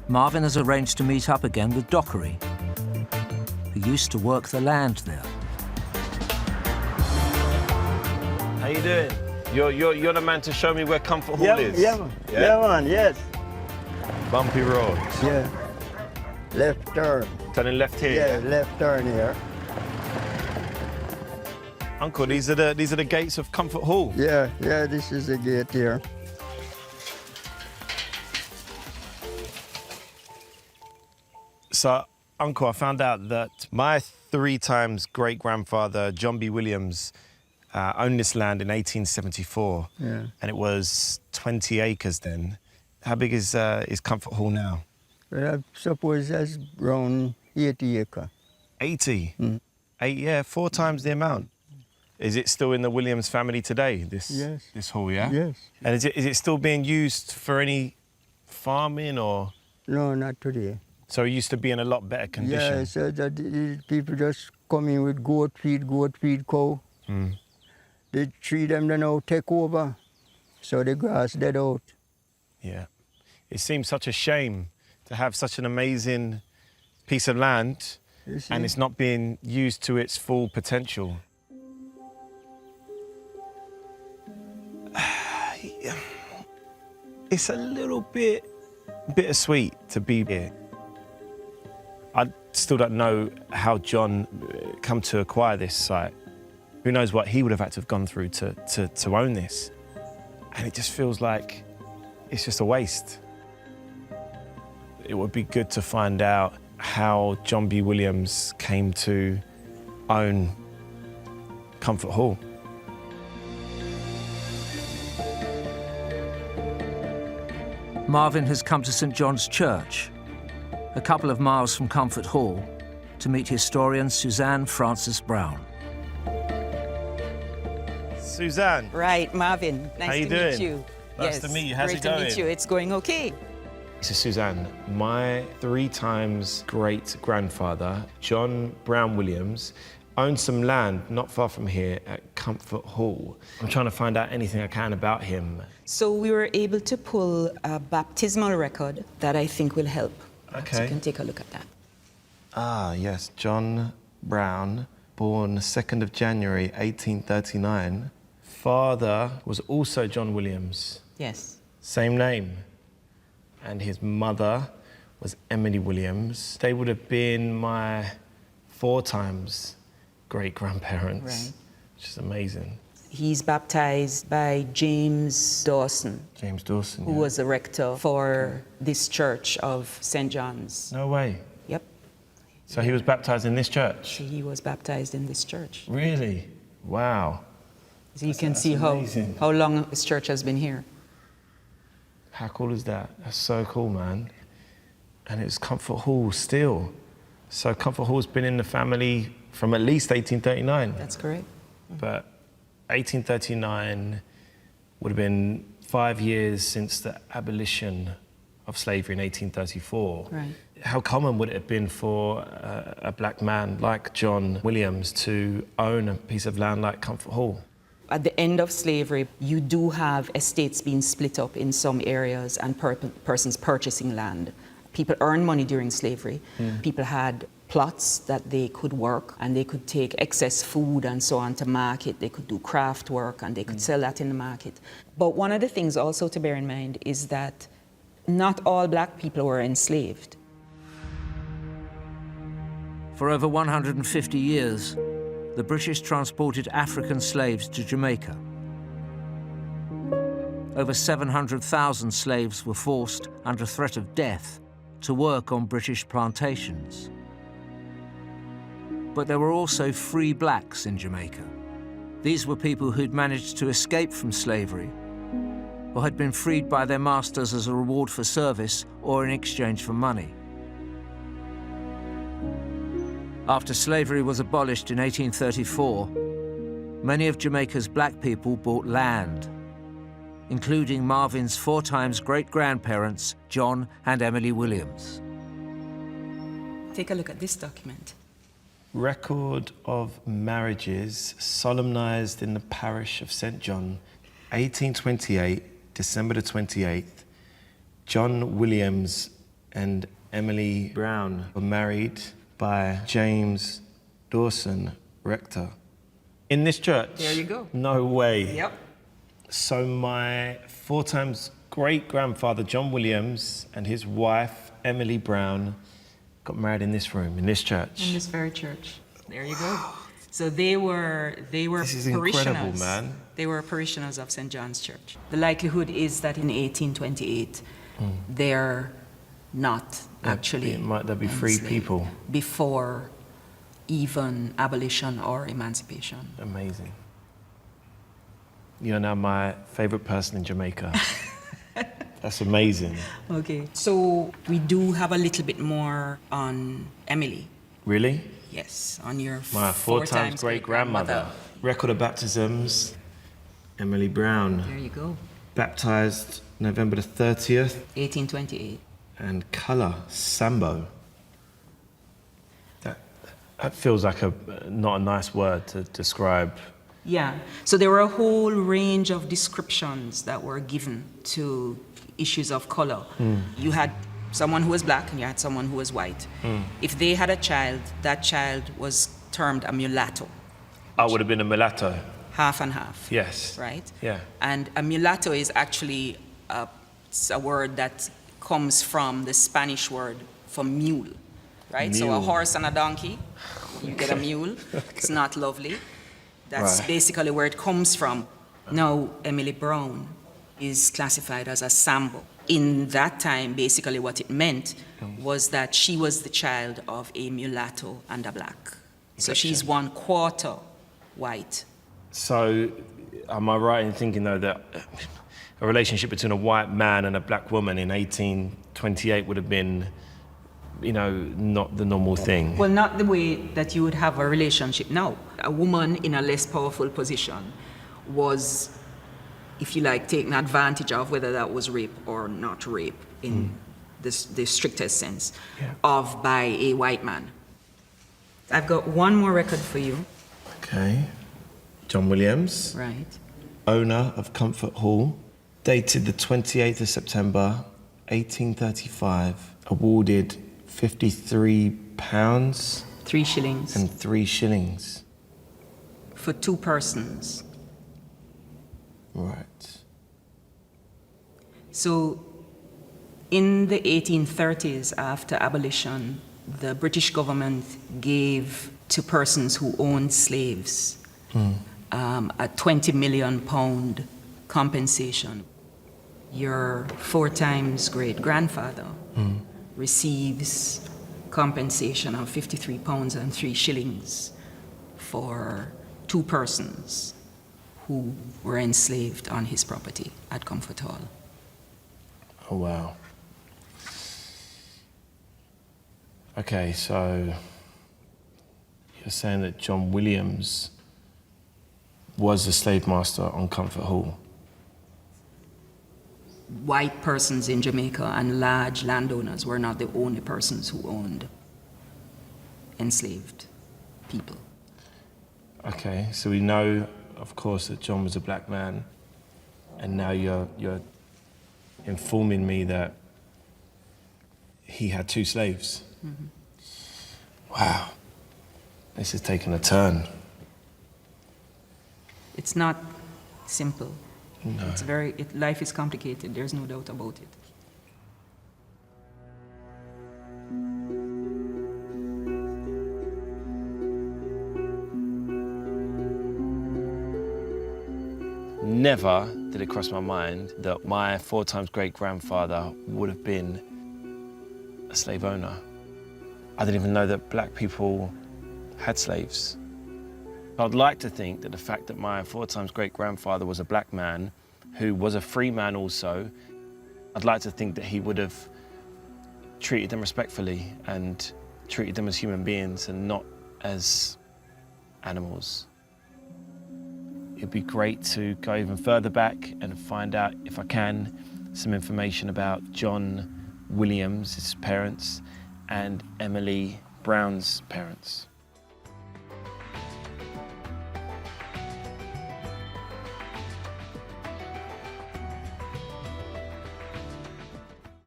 Marvin has arranged to meet up again with Dockery, who used to work the land there. How you doing? You're the man to show me where Comfort Hall is. Yeah, man. Yeah, man, yes. Bumpy roads. Yeah. Left turn. Turning left here. Yeah, left turn here. Uncle, these are the gates of Comfort Hall. Yeah, this is the gate here. So, Uncle, I found out that my 3 times great-grandfather, John B. Williams, owned this land in 1874. Yeah. And it was 20 acres then. How big is Comfort Hall now? Well, I suppose that's around 80 acres. 80? Mm. 4 times the amount. Is it still in the Williams family today, this hall, yeah? Yes. And is it still being used for any farming or? No, not today. So it used to be in a lot better condition? Yeah, so that people just come in with goat feed cow. Mm. The tree them they now take over, so the grass dead out. Yeah. It seems such a shame to have such an amazing piece of land and it's not being used to its full potential. It's a little bit bittersweet to be here. I still don't know how John come to acquire this site. Who knows what he would have had to have gone through to own this. And it just feels like it's just a waste. It would be good to find out how John B. Williams came to own Comfort Hall. Marvin has come to St John's Church, a couple of miles from Comfort Hall, to meet historian Suzanne Francis Brown. Suzanne. Right, Marvin. Nice to meet you. Nice to meet you. How's it going? Great to meet you. It's going okay. So Suzanne, my 3 times great-grandfather, John Brown Williams, owned some land not far from here at Comfort Hall. I'm trying to find out anything I can about him. So we were able to pull a baptismal record that I think will help. Okay. So you can take a look at that. Ah, yes, John Brown, born 2nd of January, 1839. Father was also John Williams. Yes. Same name. And his mother was Emily Williams. They would have been my 4 times great-grandparents, Right. which is amazing. He's baptized by James Dawson, James Dawson, who was the rector for this church of St. John's. No way. Yep. So he was baptized in this church? So he was baptized in this church. Really? Wow. So you can see amazing. how long this church has been here. How cool is that? That's so cool, man. And it's Comfort Hall still. So Comfort Hall's been in the family from at least 1839. That's correct. But 1839 would have been 5 years since the abolition of slavery in 1834. Right. How common would it have been for a black man like John Williams to own a piece of land like Comfort Hall? At the end of slavery, you do have estates being split up in some areas and persons purchasing land. People earned money during slavery. People had plots that they could work and they could take excess food and so on to market. They could do craft work and they could sell that in the market. But one of the things also to bear in mind is that not all black people were enslaved. For over 150 years, the British transported African slaves to Jamaica. Over 700,000 slaves were forced, under threat of death, to work on British plantations. But there were also free blacks in Jamaica. These were people who'd managed to escape from slavery or had been freed by their masters as a reward for service or in exchange for money. After slavery was abolished in 1834, many of Jamaica's black people bought land, including Marvin's 4 times great-grandparents, John and Emily Williams. Take a look at this document. Record of marriages solemnised in the parish of St John, 1828, December the 28th. John Williams, and Emily Brown were married by James Dawson, rector. In this church? There you go. No way. Yep. So my 4 times great-grandfather, John Williams, and his wife, Emily Brown, got married in this room, in this church. In this very church. There you go. So they were This is parishioners. incredible, man. They were parishioners of St. John's Church. The likelihood is that in 1828, they're not actually There'll be free enslaved people. before even abolition or emancipation. Amazing. You're now my favorite person in Jamaica. That's amazing. Okay. So we do have a little bit more on Emily. Really? Yes, on your My 4 times great-grandmother. Record of baptisms, Emily Brown. There you go. Baptized November the 30th. 1828. And colour, Sambo. That feels like not a nice word to describe. Yeah. So there were a whole range of descriptions that were given to issues of color. You had someone who was black and you had someone who was white. If they had a child, that child was termed a mulatto. I would have been a mulatto. Half and half. Yes. Right? Yeah. And a mulatto is actually it's a word that comes from the Spanish word for mule. Right? So a Mule. horse and a donkey, you get a mule. It's not lovely. That's Right. basically where it comes from. Now, Emily Brown is classified as a Sambo. In that time, basically what it meant was that she was the child of a mulatto and a black. So she's 1/4 white. So, am I right in thinking, though, that a relationship between a white man and a black woman in 1828 would have been, not the normal thing? Well, not the way that you would have a relationship now. A woman in a less powerful position was, if you like, taken advantage of, whether that was rape or not rape in the strictest sense, of by a white man. I've got one more record for you. Okay. John Williams, Right. owner of Comfort Hall, dated the 28th of September, 1835, awarded £53 3 shillings and 3 shillings. for 2 persons. Right. So in the 1830s, after abolition, the British government gave to persons who owned slaves a £20 million compensation. Your 4 times great-grandfather receives compensation of £53 and 3 shillings for 2 persons who were enslaved on his property at Comfort Hall. Oh, wow. Okay, so you're saying that John Williams was the slave master on Comfort Hall? White persons in Jamaica and large landowners were not the only persons who owned enslaved people. Okay, so we know, of course, that John was a black man, and now you're informing me that he had 2 slaves. Wow, this has taken a turn. It's not simple. No. Life is complicated, there's no doubt about it. Never did it cross my mind that my 4 times great-grandfather would have been a slave owner. I didn't even know that black people had slaves. I'd like to think that the fact that my 4 times great-grandfather was a black man, who was a free man also, I'd like to think that he would have treated them respectfully and treated them as human beings and not as animals. It'd be great to go even further back and find out, if I can, some information about John Williams, his parents, and Emily Brown's parents.